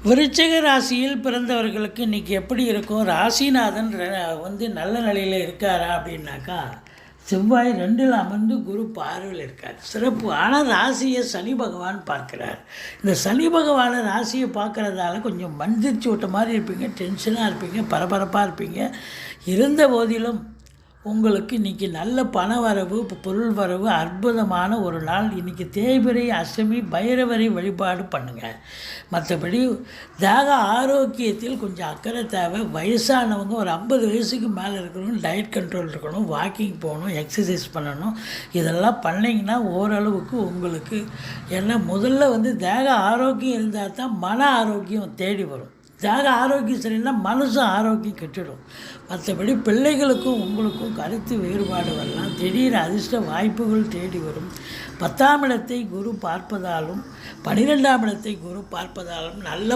விருச்சிக ராசியில் பிறந்தவர்களுக்கு இன்றைக்கி எப்படி இருக்கும்? ராசிநாதன் நல்ல நிலையில் இருக்காரா அப்படின்னாக்கா, செவ்வாய் 2ல் அமர்ந்து குரு பார்வையில் இருக்கார், சிறப்பு. ஆனால் ராசியை சனி பகவான் பார்க்குறார். இந்த சனி பகவானை ராசியை பார்க்குறதால கொஞ்சம் மந்திரிச்சு விட்ட மாதிரி இருப்பீங்க, டென்ஷனாக இருப்பீங்க, பரபரப்பாக இருப்பீங்க. இருந்த போதிலும் உங்களுக்கு இன்றைக்கி நல்ல பண வரவு, பொருள் வரவு, அற்புதமான ஒரு நாள். இன்றைக்கி தேய்பிறை, அஷ்டமி, பைரவரை வழிபாடு பண்ணுங்கள். மற்றபடி தேக ஆரோக்கியத்தில் கொஞ்சம் அக்கறை தேவை. வயசானவங்க ஒரு 50 வயசுக்கு மேலே இருக்கணும், டயட் கண்ட்ரோல் இருக்கணும், வாக்கிங் போகணும், எக்ஸசைஸ் பண்ணணும். இதெல்லாம் பண்ணிங்கன்னா ஓரளவுக்கு உங்களுக்கு, ஏன்னா முதல்ல தேக ஆரோக்கியம் இருந்தால் தான் மன ஆரோக்கியம் தேடி வரும். தேக ஆரோக்கியம் சரியில்லைன்னா மனசும் ஆரோக்கியம் கெட்டுடும். மற்றபடி பிள்ளைகளுக்கும் உங்களுக்கும் கருத்து வேறுபாடு வரலாம். திடீர் அதிர்ஷ்ட வாய்ப்புகள் தேடி வரும். 10ஆம் இடத்தை குரு பார்ப்பதாலும் 12ஆம் இடத்தை குரு பார்ப்பதாலும் நல்ல